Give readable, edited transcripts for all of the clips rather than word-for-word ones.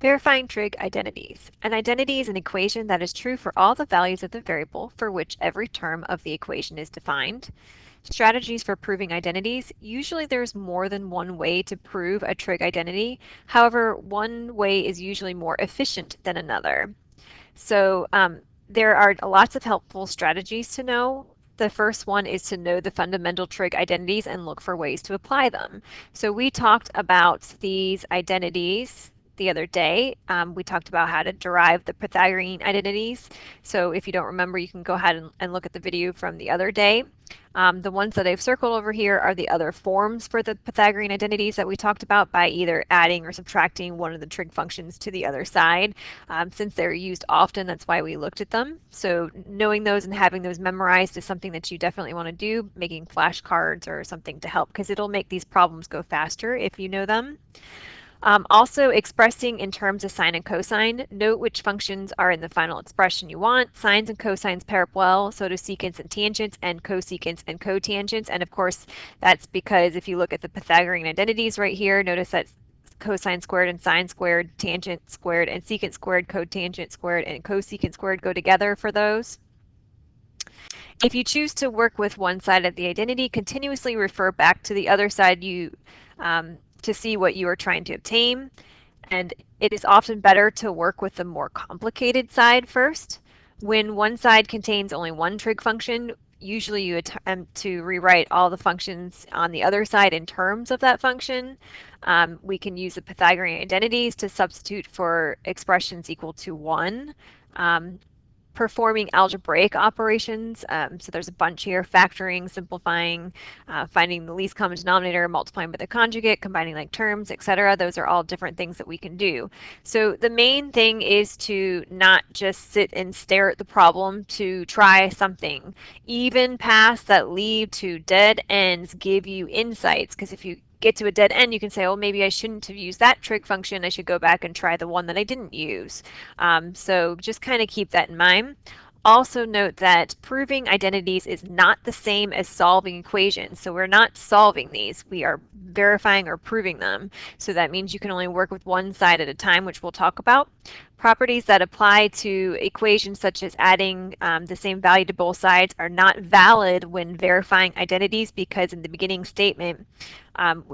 Verifying trig identities. An identity is an equation that is true for all the values of the variable for which every term of the equation is defined. Strategies for proving identities. Usually there's more than one way to prove a trig identity. However, one way is usually more efficient than another. So there are lots of helpful strategies to know. The first one is to know the fundamental trig identities and look for ways to apply them. So we talked about these identities the other day. We talked about how to derive the Pythagorean identities. So if you don't remember, you can go ahead and look at the video from the other day. The ones that I've circled over here are the other forms for the Pythagorean identities that we talked about by either adding or subtracting one of the trig functions to the other side. Since they're used often, that's why we looked at them. So knowing those and having those memorized is something that you definitely want to do, making flashcards or something to help, because it'll make these problems go faster if you know them. Also, expressing in terms of sine and cosine. Note which functions are in the final expression you want. Sines and cosines pair up well, so do secants and tangents, and cosecants and cotangents. And of course, that's because if you look at the Pythagorean identities right here, notice that cosine squared and sine squared, tangent squared and secant squared, cotangent squared and cosecant squared go together for those. If you choose to work with one side of the identity, continuously refer back to the other side to see what you are trying to obtain. And it is often better to work with the more complicated side first. When one side contains only one trig function, usually you attempt to rewrite all the functions on the other side in terms of that function. We can use the Pythagorean identities to substitute for expressions equal to 1. Performing algebraic operations. So there's a bunch here: factoring, simplifying, finding the least common denominator, multiplying by the conjugate, combining like terms, etc. Those are all different things that we can do. So the main thing is to not just sit and stare at the problem, to try something. Even paths that lead to dead ends give you insights, because if you get to a dead end, you can say, oh, maybe I shouldn't have used that trig function. I should go back and try the one that I didn't use. So just kind of keep that in mind. Also note that proving identities is not the same as solving equations. So we're not solving these, we are verifying or proving them. So that means you can only work with one side at a time, which we'll talk about. Properties that apply to equations such as adding the same value to both sides are not valid when verifying identities, because in the beginning statement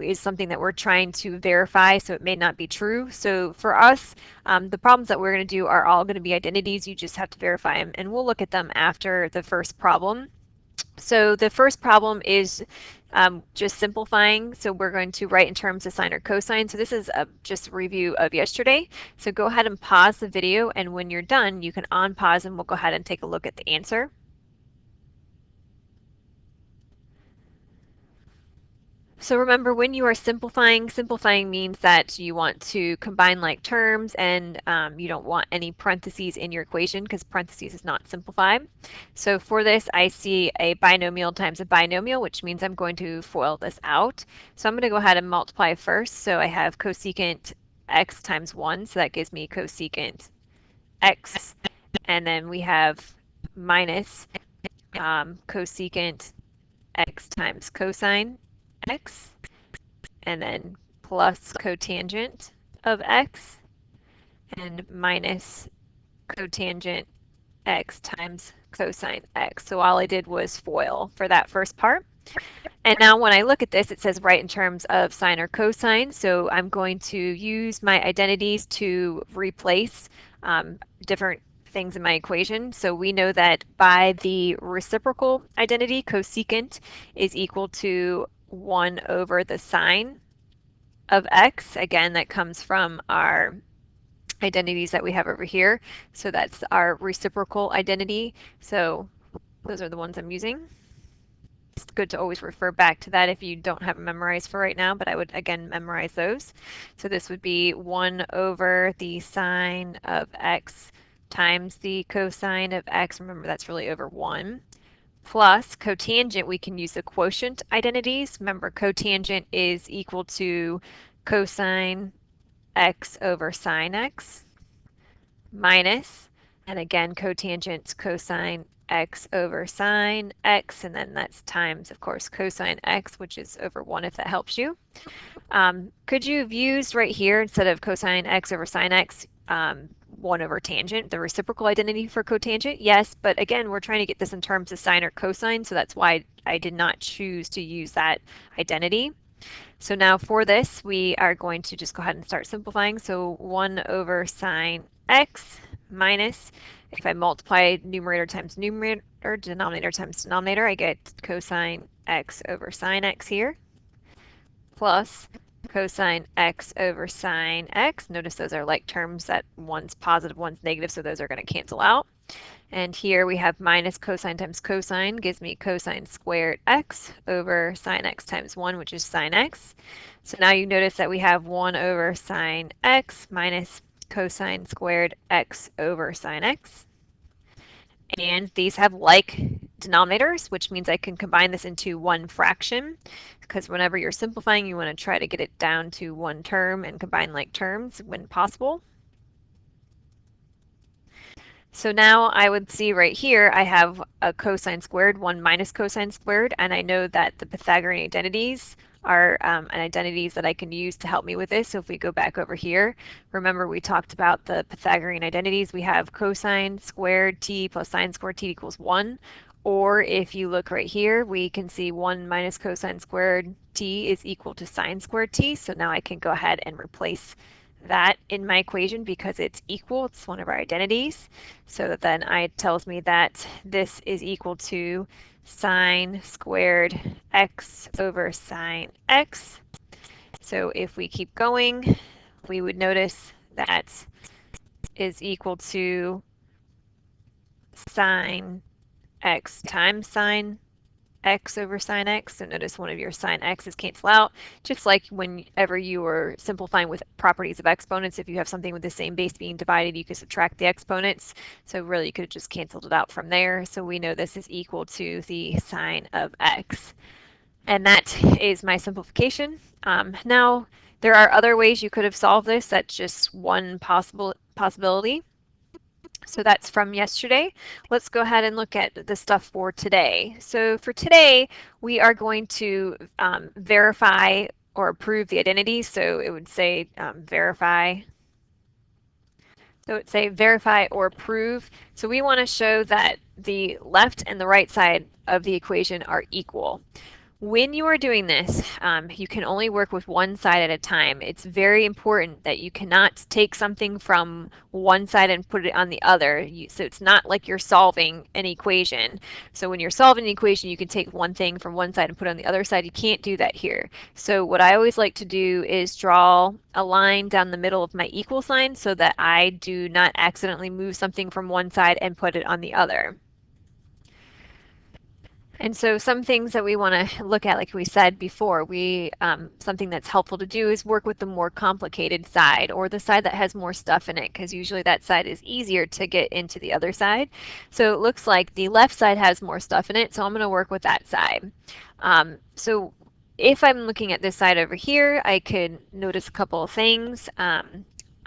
is something that we're trying to verify, so it may not be true. So for us, the problems that we're going to do are all going to be identities. You just have to verify them, and we'll look at them after the first problem. So the first problem is just simplifying. So we're going to write in terms of sine or cosine. So this is just a review of yesterday. So go ahead and pause the video, and when you're done, you can unpause and we'll go ahead and take a look at the answer. So remember, when you are simplifying, simplifying means that you want to combine like terms, and you don't want any parentheses in your equation, because parentheses is not simplified. So for this, I see a binomial times a binomial, which means I'm going to FOIL this out. So I'm going to go ahead and multiply first. So I have cosecant x times 1, so that gives me cosecant x. And then we have minus cosecant x times cosine x, and then plus cotangent of x, and minus cotangent x times cosine x. So all I did was FOIL for that first part. And now when I look at this, it says write in terms of sine or cosine. So I'm going to use my identities to replace different things in my equation. So we know that by the reciprocal identity, cosecant is equal to 1 over the sine of x. Again, that comes from our identities that we have over here. So that's our reciprocal identity. So those are the ones I'm using. It's good to always refer back to that if you don't have it memorized for right now, but I would again memorize those. So this would be 1 over the sine of x times the cosine of x. Remember, that's really over 1. Plus cotangent, we can use the quotient identities. Remember, cotangent is equal to cosine x over sine x minus, and again, cotangent's cosine x over sine x, and then that's times, of course, cosine x, which is over 1 if that helps you. Could you have used right here, instead of cosine x over sine x, 1 over tangent, the reciprocal identity for cotangent? Yes, but again, we're trying to get this in terms of sine or cosine, so that's why I did not choose to use that identity. So now for this, we are going to just go ahead and start simplifying. So 1 over sine x minus, if I multiply numerator times numerator, denominator times denominator, I get cosine x over sine x here, plus cosine x over sine x. Notice those are like terms that one's positive, one's negative, so those are going to cancel out. And here we have minus cosine times cosine gives me cosine squared x over sine x times 1, which is sine x. So now you notice that we have 1 over sine x minus cosine squared x over sine x. And these have like denominators, which means I can combine this into one fraction, because whenever you're simplifying, you want to try to get it down to one term and combine like terms when possible. So now I would see right here, I have a cosine squared, 1 minus cosine squared, and I know that the Pythagorean identities are identities that I can use to help me with this. So if we go back over here, remember we talked about the Pythagorean identities. We have cosine squared t plus sine squared t equals 1. Or if you look right here, we can see 1 minus cosine squared t is equal to sine squared t. So now I can go ahead and replace that in my equation because it's equal. It's one of our identities. So that then it tells me that this is equal to sine squared x over sine x. So if we keep going, we would notice that is equal to sine x times sine x over sine x. So notice one of your sine x's cancel out, just like whenever you were simplifying with properties of exponents. If you have something with the same base being divided, you could subtract the exponents. So really you could have just canceled it out from there. So we know this is equal to the sine of x. And that is my simplification. Now, there are other ways you could have solved this. That's just one possibility. So that's from yesterday. Let's go ahead and look at the stuff for today. So for today, we are going to verify or prove the identity. So it would say verify. So it would say verify or prove. So we want to show that the left and the right side of the equation are equal. When you are doing this, you can only work with one side at a time. It's very important that you cannot take something from one side and put it on the other. So it's not like you're solving an equation. So when you're solving an equation, you can take one thing from one side and put it on the other side. You can't do that here. So what I always like to do is draw a line down the middle of my equal sign so that I do not accidentally move something from one side and put it on the other. And so some things that we want to look at, like we said before, something that's helpful to do is work with the more complicated side or the side that has more stuff in it, because usually that side is easier to get into the other side. So it looks like the left side has more stuff in it, so I'm going to work with that side. So if I'm looking at this side over here, I could notice a couple of things.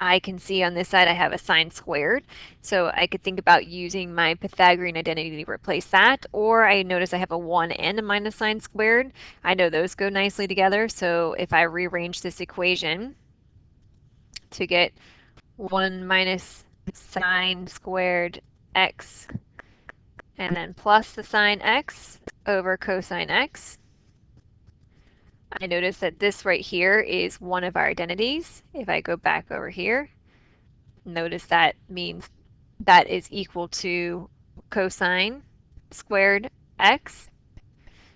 I can see on this side I have a sine squared, so I could think about using my Pythagorean identity to replace that, or I notice I have a 1 and a minus sine squared. I know those go nicely together, so if I rearrange this equation to get 1 minus sine squared x and then plus the sine x over cosine x, I notice that this right here is one of our identities. If I go back over here, notice that means that is equal to cosine squared x.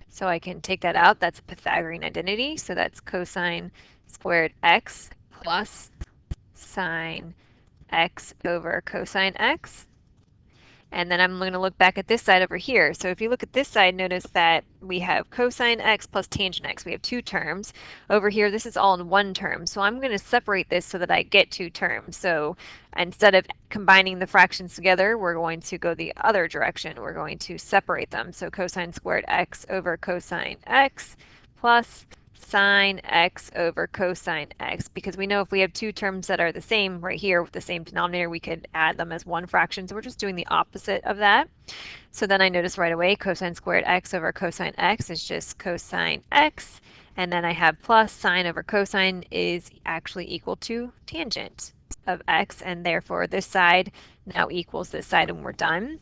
So I can take that out. That's a Pythagorean identity. So that's cosine squared x plus sine x over cosine x. And then I'm going to look back at this side over here. So if you look at this side, notice that we have cosine x plus tangent x. We have two terms. Over here, this is all in one term. So I'm going to separate this so that I get two terms. So instead of combining the fractions together, we're going to go the other direction. We're going to separate them. So cosine squared x over cosine x plus sine x over cosine x, because we know if we have two terms that are the same right here with the same denominator, we could add them as one fraction. So we're just doing the opposite of that. So then I notice right away cosine squared x over cosine x is just cosine x. And then I have plus sine over cosine is actually equal to tangent of x. And therefore this side now equals this side and we're done.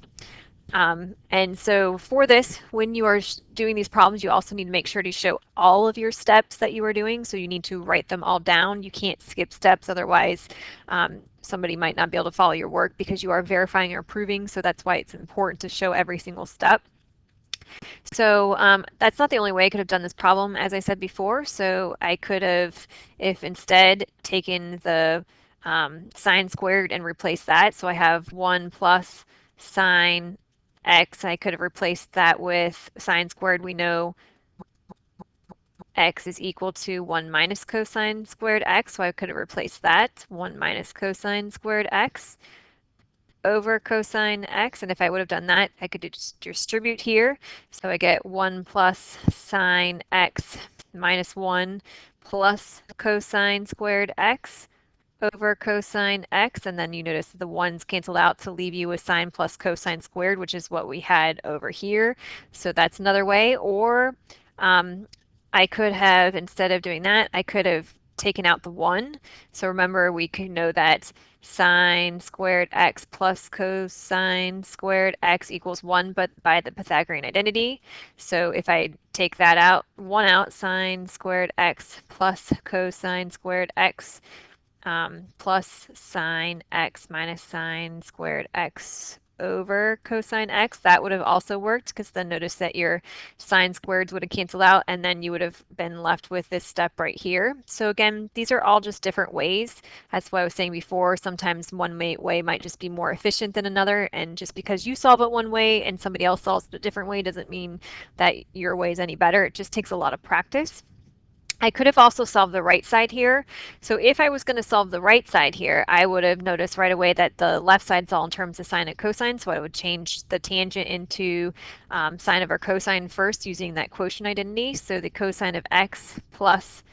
And so for this, when you are doing these problems, you also need to make sure to show all of your steps that you are doing. So you need to write them all down. You can't skip steps, otherwise somebody might not be able to follow your work because you are verifying or proving. So that's why it's important to show every single step. So that's not the only way I could have done this problem, as I said before. So I could have, if instead, taken the sine squared and replaced that. So I have 1 plus sine x. I could have replaced that with sine squared. We know x is equal to 1 minus cosine squared x. So I could have replaced that, 1 minus cosine squared x over cosine x, and if I would have done that, I could just distribute here. So I get 1 plus sine x minus 1 plus cosine squared x over cosine x, and then you notice the ones cancel out to leave you with sine plus cosine squared, which is what we had over here. So that's another way. Or I could have, instead of doing that, I could have taken out the 1. So remember, we can know that sine squared x plus cosine squared x equals 1, but by the Pythagorean identity. So if I take that out, 1 out, sine squared x plus cosine squared x plus sine x minus sine squared x over cosine x, that would have also worked, because then notice that your sine squareds would have canceled out and then you would have been left with this step right here. So again, these are all just different ways. That's what I was saying before. Sometimes one way might just be more efficient than another, and just because you solve it one way and somebody else solves it a different way doesn't mean that your way is any better. It just takes a lot of practice. I could have also solved the right side here. So if I was going to solve the right side here, I would have noticed right away that the left side's all in terms of sine and cosine. So I would change the tangent into sine over cosine first using that quotient identity. So the cosine of x plus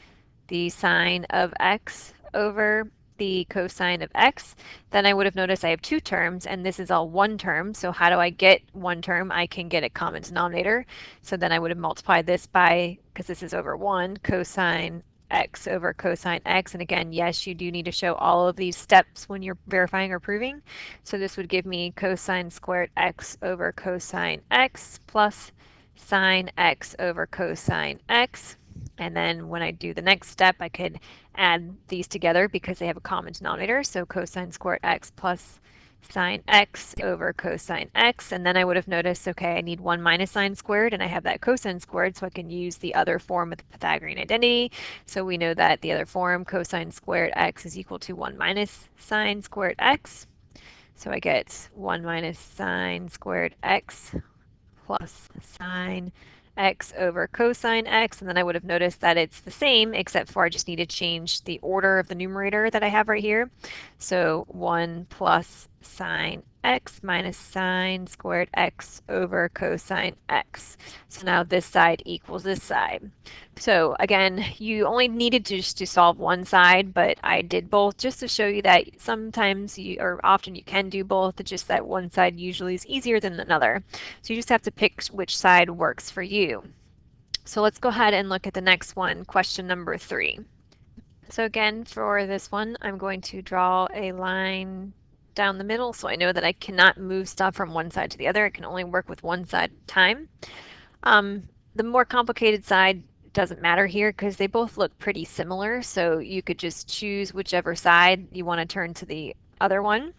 the sine of x over the cosine of x, then I would have noticed I have two terms, and this is all one term. So how do I get one term? I can get a common denominator. So then I would have multiplied this by, because this is over 1, cosine x over cosine x. And again, yes, you do need to show all of these steps when you're verifying or proving. So this would give me cosine squared x over cosine x plus sine x over cosine x. And then when I do the next step, I could add these together because they have a common denominator. So cosine squared x plus sine x over cosine x. And then I would have noticed, okay, I need 1 minus sine squared, and I have that cosine squared, so I can use the other form of the Pythagorean identity. So we know that the other form, cosine squared x, is equal to 1 minus sine squared x. So I get 1 minus sine squared x plus sine x over cosine x, and then I would have noticed that it's the same, except for I just need to change the order of the numerator that I have right here. So 1 plus sine x minus sine squared x over cosine x. So now this side equals this side. So again, you only needed just to solve one side, but I did both just to show you that sometimes or often you can do both. It's just that one side usually is easier than another. So you just have to pick which side works for you. So let's go ahead and look at the next one, question number 3. So again, for this one, I'm going to draw a line down the middle so I know that I cannot move stuff from one side to the other. I can only work with one side at a time. The more complicated side doesn't matter here because they both look pretty similar, so you could just choose whichever side you want to turn to the other one.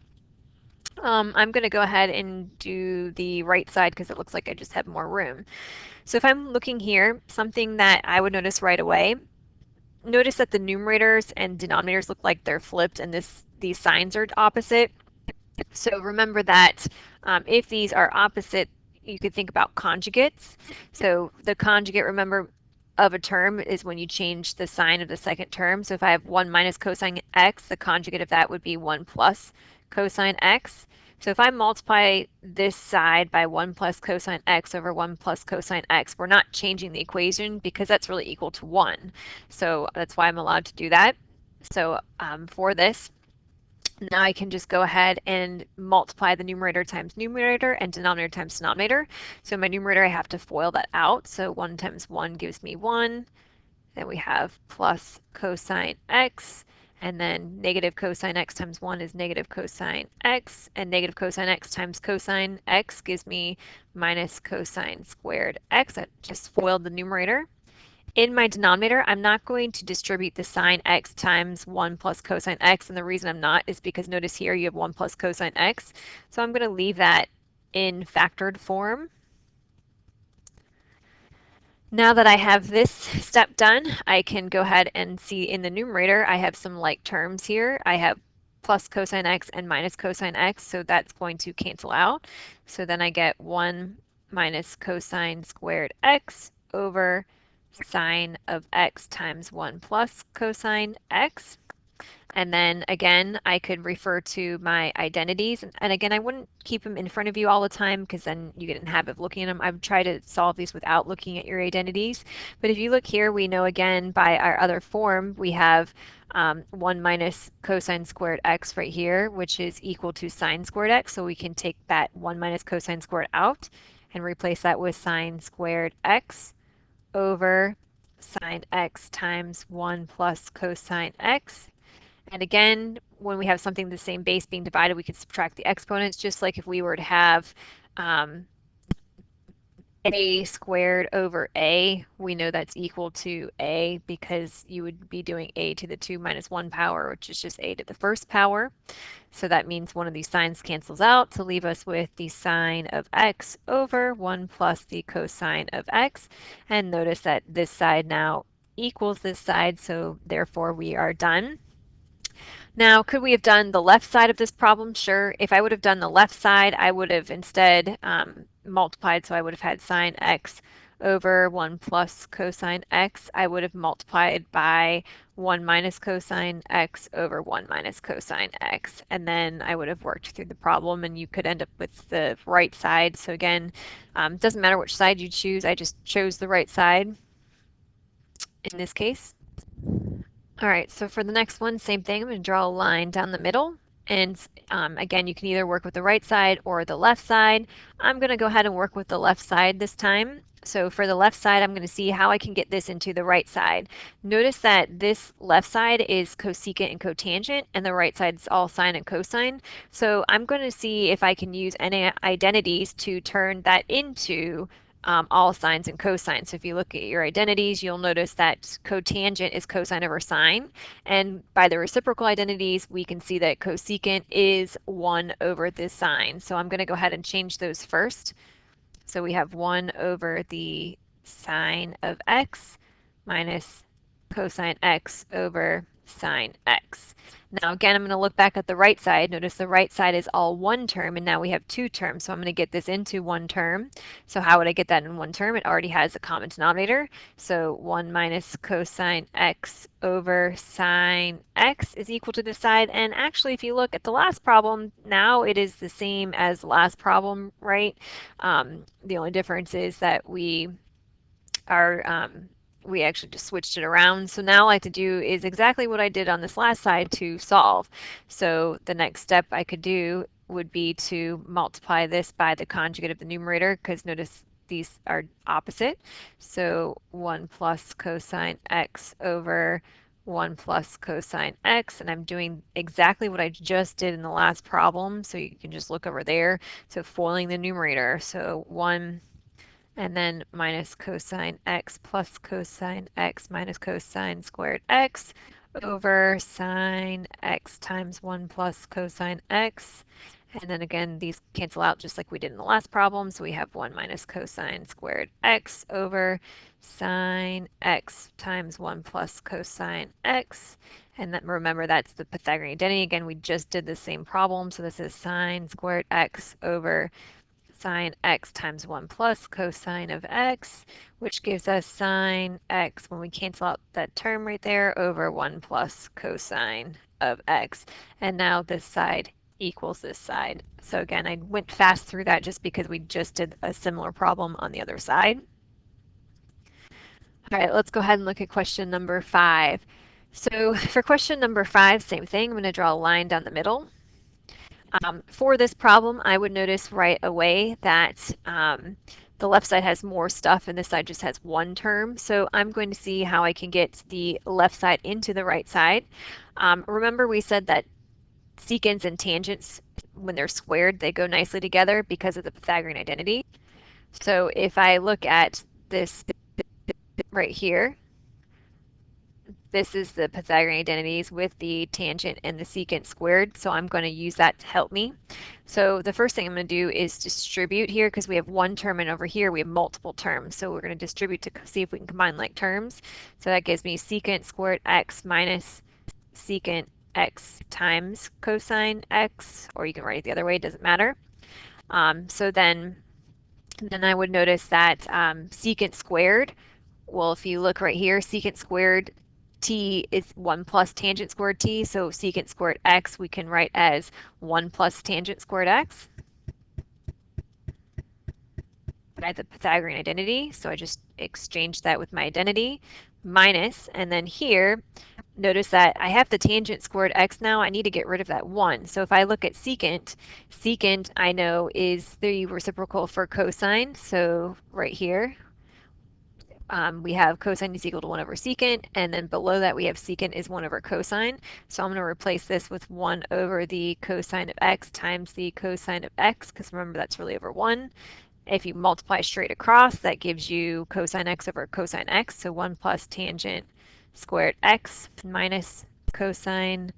I'm going to go ahead and do the right side because it looks like I just have more room. So if I'm looking here, something that I would notice right away, notice that the numerators and denominators look like they're flipped and these signs are opposite. So remember that if these are opposite, you could think about conjugates. So the conjugate, remember, of a term is when you change the sign of the second term. So if I have 1 minus cosine x, the conjugate of that would be 1 plus cosine x. So if I multiply this side by 1 plus cosine x over 1 plus cosine x, we're not changing the equation because that's really equal to 1. So that's why I'm allowed to do that. So for this, now I can just go ahead and multiply the numerator times numerator and denominator times denominator. So in my numerator, I have to FOIL that out. So 1 times 1 gives me 1. Then we have plus cosine x, and then negative cosine x times 1 is negative cosine x, and negative cosine x times cosine x gives me minus cosine squared x. I just FOILed the numerator. In my denominator, I'm not going to distribute the sine x times 1 plus cosine x, and the reason I'm not is because notice here you have 1 plus cosine x, so I'm going to leave that in factored form. Now that I have this step done, I can go ahead and see in the numerator I have some like terms here. I have plus cosine x and minus cosine x, so that's going to cancel out. So then I get 1 minus cosine squared x over sine of x times 1 plus cosine x. And then again, I could refer to my identities. And again, I wouldn't keep them in front of you all the time because then you get in the habit of looking at them. I've tried to solve these without looking at your identities. But if you look here, we know again by our other form, we have 1 minus cosine squared x right here, which is equal to sine squared x. So we can take that 1 minus cosine squared out and replace that with sine squared x over sine x times 1 plus cosine x. And again, when we have something the same base being divided, we can subtract the exponents, just like if we were to have a squared over a, we know that's equal to a because you would be doing a to the 2 minus 1 power, which is just a to the first power. So that means one of these signs cancels out to leave us with the sine of x over 1 plus the cosine of x. And notice that this side now equals this side, so therefore we are done. Now, could we have done the left side of this problem? Sure. If I would have done the left side, I would have instead multiplied, so I would have had sine x over 1 plus cosine x. I would have multiplied by 1 minus cosine x over 1 minus cosine x. And then I would have worked through the problem, and you could end up with the right side. So again, it doesn't matter which side you choose. I just chose the right side in this case. All right, so for the next one, same thing. I'm going to draw a line down the middle. And again, you can either work with the right side or the left side. I'm going to go ahead and work with the left side this time. So for the left side, I'm going to see how I can get this into the right side. Notice that this left side is cosecant and cotangent, and the right side is all sine and cosine. So I'm going to see if I can use any identities to turn that into all sines and cosines. So if you look at your identities, you'll notice that cotangent is cosine over sine. And by the reciprocal identities, we can see that cosecant is 1 over the sine. So I'm going to go ahead and change those first. So we have 1 over the sine of x minus cosine x over sine x. Now again, I'm going to look back at the right side. Notice the right side is all one term, and now we have two terms. So I'm going to get this into one term. So how would I get that in one term? It already has a common denominator. So 1 minus cosine x over sine x is equal to this side. And actually, if you look at the last problem, now it is the same as the last problem, right? The only difference is that we actually just switched it around. So now all I have to do is exactly what I did on this last side to solve. So the next step I could do would be to multiply this by the conjugate of the numerator, because notice these are opposite. So 1 plus cosine x over 1 plus cosine x, and I'm doing exactly what I just did in the last problem, so you can just look over there. So foiling the numerator, so 1 and then minus cosine x plus cosine x minus cosine squared x over sine x times 1 plus cosine x. And then again, these cancel out just like we did in the last problem. So we have 1 minus cosine squared x over sine x times 1 plus cosine x. And then remember, that's the Pythagorean identity. Again, we just did the same problem. So this is sine squared x over sine x times 1 plus cosine of x, which gives us sine x, when we cancel out that term right there, over 1 plus cosine of x. And now this side equals this side. So again, I went fast through that just because we just did a similar problem on the other side. All right, let's go ahead and look at question number 5. So for question number 5, same thing. I'm going to draw a line down the middle. For this problem, I would notice right away that the left side has more stuff and this side just has one term. So I'm going to see how I can get the left side into the right side. Remember we said that secants and tangents, when they're squared, they go nicely together because of the Pythagorean identity. So if I look at this right here, this is the Pythagorean identities with the tangent and the secant squared, so I'm going to use that to help me. So the first thing I'm going to do is distribute here because we have one term, and over here we have multiple terms. So we're going to distribute to see if we can combine like terms. So that gives me secant squared x minus secant x times cosine x, or you can write it the other way, it doesn't matter. So then I would notice that secant squared, well, if you look right here, secant squared t is 1 plus tangent squared t, so secant squared x we can write as 1 plus tangent squared x by the Pythagorean identity. So I just exchanged that with my identity, minus, and then here, notice that I have the tangent squared x now. I need to get rid of that 1. So if I look at secant, secant I know is the reciprocal for cosine. So right here, we have cosine is equal to 1 over secant, and then below that we have secant is 1 over cosine. So I'm going to replace this with 1 over the cosine of x times the cosine of x, because remember that's really over 1. If you multiply straight across, that gives you cosine x over cosine x, so 1 plus tangent squared x minus cosine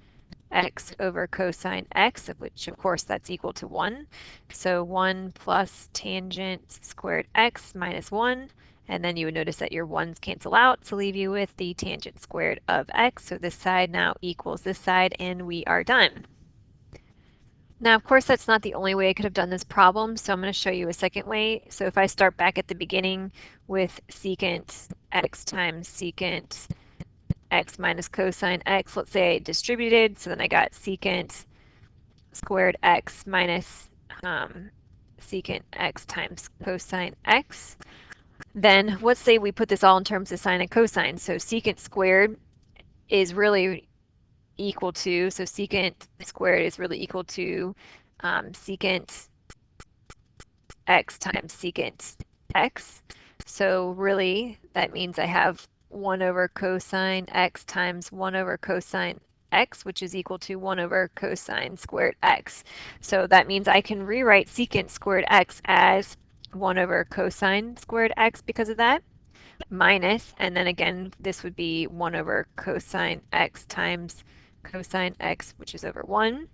x over cosine x, of which of course that's equal to 1. So 1 plus tangent squared x minus 1, and then you would notice that your 1's cancel out to leave you with the tangent squared of x. So this side now equals this side, and we are done. Now, of course, that's not the only way I could have done this problem, so I'm going to show you a second way. So if I start back at the beginning with secant x times secant x minus cosine x, let's say I distributed, so then I got secant squared x minus secant x times cosine x. Then let's say we put this all in terms of sine and cosine. So secant squared is really equal to, so secant squared is really equal to secant x times secant x. So really that means I have 1 over cosine x times 1 over cosine x, which is equal to 1 over cosine squared x. So that means I can rewrite secant squared x as 1 over cosine squared x because of that, minus, and then again this would be 1 over cosine x times cosine x, which is over 1.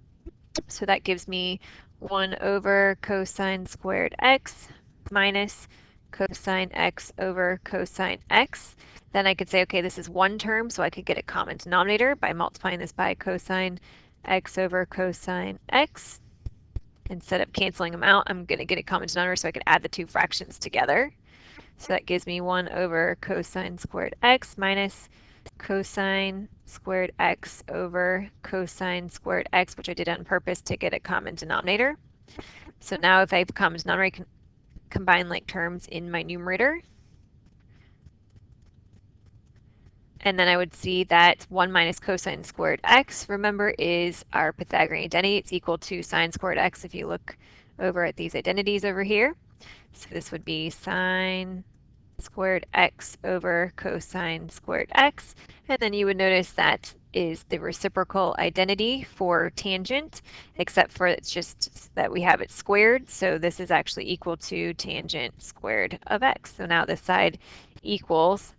So that gives me 1 over cosine squared x minus cosine x over cosine x. Then I could say, okay, this is one term, so I could get a common denominator by multiplying this by cosine x over cosine x. Instead of canceling them out, I'm going to get a common denominator so I can add the two fractions together. So that gives me 1 over cosine squared x minus cosine squared x over cosine squared x, which I did on purpose to get a common denominator. So now if I have a common denominator, I can combine like terms in my numerator. And then I would see that 1 minus cosine squared x, remember, is our Pythagorean identity. It's equal to sine squared x if you look over at these identities over here. So this would be sine squared x over cosine squared x. And then you would notice that is the reciprocal identity for tangent, except for it's just that we have it squared. So this is actually equal to tangent squared of x. So now this side equals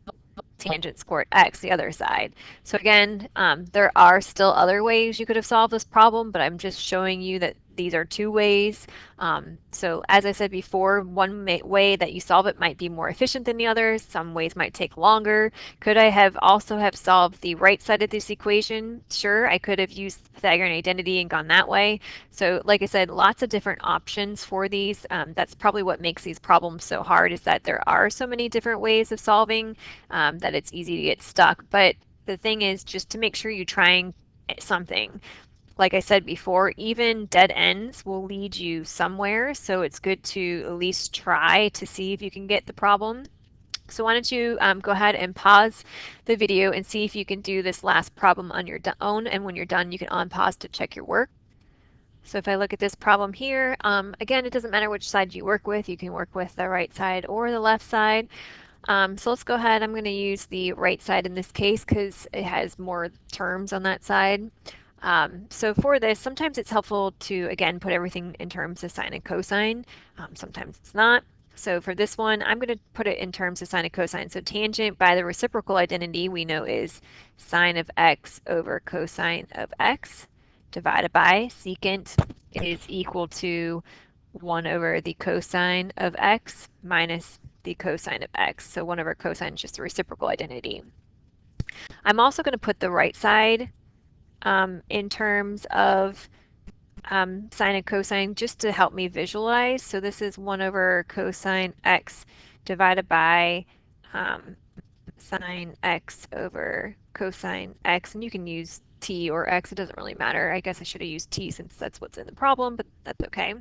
tangent squared x, the other side. So again, there are still other ways you could have solved this problem, but I'm just showing you that these are two ways. So as I said before, one way that you solve it might be more efficient than the other. Some ways might take longer. Could I have also have solved the right side of this equation? Sure, I could have used Pythagorean identity and gone that way. So like I said, lots of different options for these. That's probably what makes these problems so hard, is that there are so many different ways of solving that it's easy to get stuck. But the thing is just to make sure you're trying something. like I said before, even dead ends will lead you somewhere, so it's good to at least try to see if you can get the problem. So why don't you go ahead and pause the video and see if you can do this last problem on your own, and when you're done, you can unpause to check your work. So if I look at this problem here, again, it doesn't matter which side you work with. You can work with the right side or the left side. So let's go ahead. I'm going to use the right side in this case because it has more terms on that side. So for this, sometimes it's helpful to, again, put everything in terms of sine and cosine. Sometimes it's not. So for this one, I'm going to put it in terms of sine and cosine. So tangent by the reciprocal identity we know is sine of x over cosine of x divided by secant is equal to 1 over the cosine of x minus the cosine of x. So 1 over cosine is just a reciprocal identity. I'm also going to put the right side in terms of sine and cosine just to help me visualize. So this is 1 over cosine x divided by sine x over cosine x. And you can use t or x. It doesn't really matter. I guess I should have used t since that's what's in the problem, but that's okay.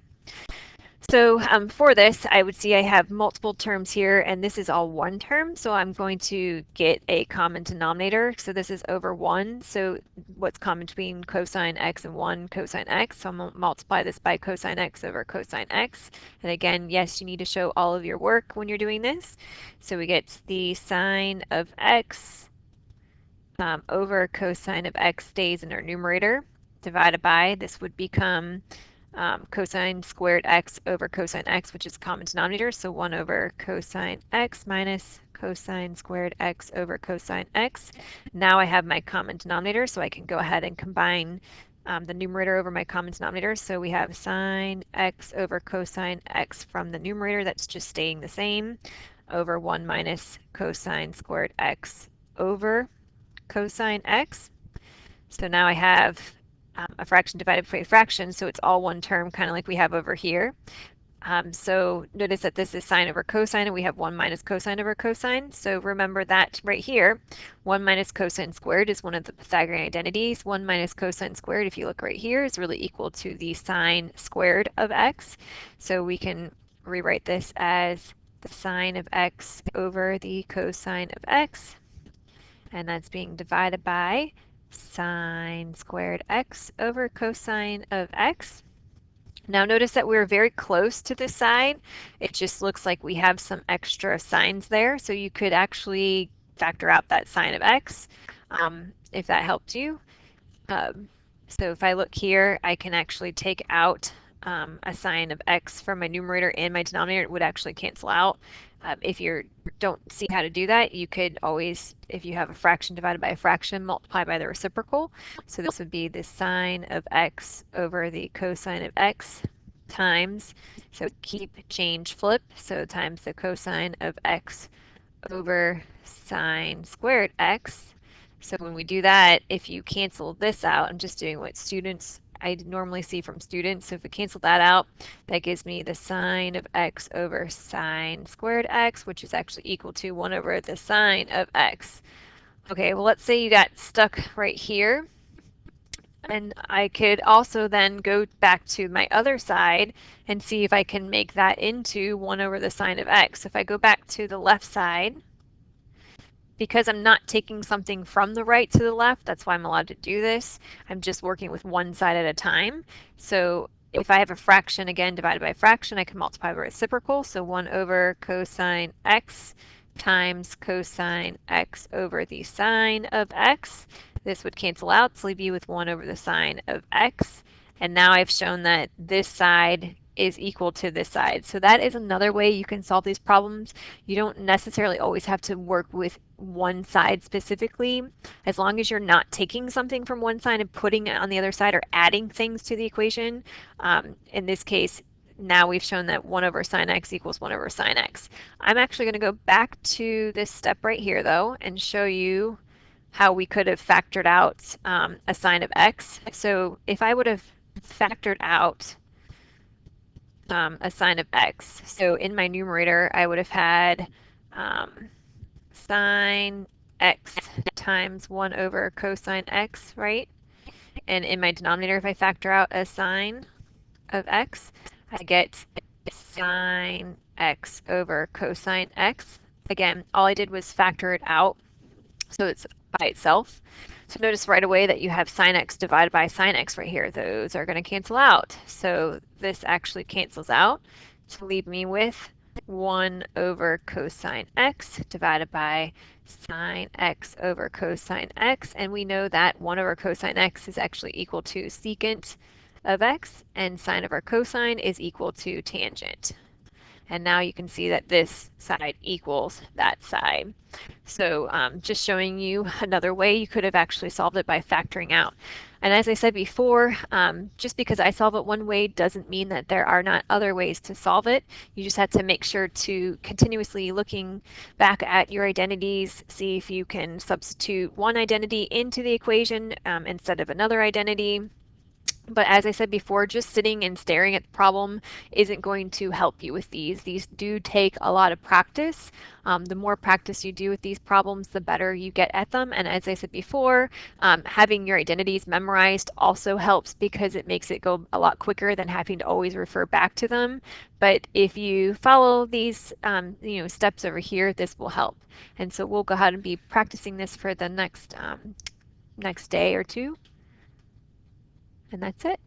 So for this, I would see I have multiple terms here, and this is all one term, so I'm going to get a common denominator. So this is over 1, so what's common between cosine x and 1, cosine x, so I'm going to multiply this by cosine x over cosine x. And again, yes, you need to show all of your work when you're doing this. So we get the sine of x over cosine of x stays in our numerator, divided by, this would become cosine squared x over cosine x, which is common denominator, so 1 over cosine x minus cosine squared x over cosine x. Now I have my common denominator, so I can go ahead and combine the numerator over my common denominator. So we have sine x over cosine x from the numerator, that's just staying the same, over 1 minus cosine squared x over cosine x. So now I have a fraction divided by a fraction, so it's all one term, kind of like we have over here. So notice that this is sine over cosine, and we have 1 minus cosine over cosine. So remember that right here, 1 minus cosine squared is one of the Pythagorean identities. 1 minus cosine squared, if you look right here, is really equal to the sine squared of x. So we can rewrite this as the sine of x over the cosine of x, and that's being divided by sine squared x over cosine of x. Now notice that we're very close to this side. It just looks like we have some extra signs there, so you could actually factor out that sine of x if that helped you. So if I look here, I can actually take out a sine of x from my numerator and my denominator. It would actually cancel out. If you don't see how to do that, you could always, if you have a fraction divided by a fraction, multiply by the reciprocal. So this would be the sine of x over the cosine of x times, so keep, change, flip, so times the cosine of x over sine squared x. So when we do that, if you cancel this out, I'm just doing what I normally see from students. So if we cancel that out, that gives me the sine of x over sine squared x, which is actually equal to 1 over the sine of x. Okay, well, let's say you got stuck right here. And I could also then go back to my other side and see if I can make that into 1 over the sine of x. If I go back to the left side, because I'm not taking something from the right to the left, that's why I'm allowed to do this. I'm just working with one side at a time. So if I have a fraction, again, divided by a fraction, I can multiply by reciprocal. So 1 over cosine x times cosine x over the sine of x. This would cancel out, so leave you with 1 over the sine of x. And now I've shown that this side is equal to this side. So that is another way you can solve these problems. You don't necessarily always have to work with one side specifically, as long as you're not taking something from one side and putting it on the other side or adding things to the equation. In this case, now we've shown that 1 over sine x equals 1 over sine x. I'm actually going to go back to this step right here, though, and show you how we could have factored out a sine of x. So if I would have factored out a sine of x. So in my numerator, I would have had sine x times 1 over cosine x, right? And in my denominator, if I factor out a sine of x, I get sine x over cosine x. Again, all I did was factor it out, so it's by itself. So notice right away that you have sine x divided by sine x right here. Those are going to cancel out. So this actually cancels out to leave me with 1 over cosine x divided by sine x over cosine x. And we know that 1 over cosine x is actually equal to secant of x, and sine over cosine is equal to tangent. And now you can see that this side equals that side. So just showing you another way you could have actually solved it by factoring out. And as I said before, just because I solve it one way doesn't mean that there are not other ways to solve it. You just have to make sure to continuously looking back at your identities, see if you can substitute one identity into the equation instead of another identity. But as I said before, just sitting and staring at the problem isn't going to help you with these. These do take a lot of practice. The more practice you do with these problems, the better you get at them. And as I said before, having your identities memorized also helps because it makes it go a lot quicker than having to always refer back to them. But if you follow these steps over here, this will help. And so we'll go ahead and be practicing this for the next day or two. And that's it.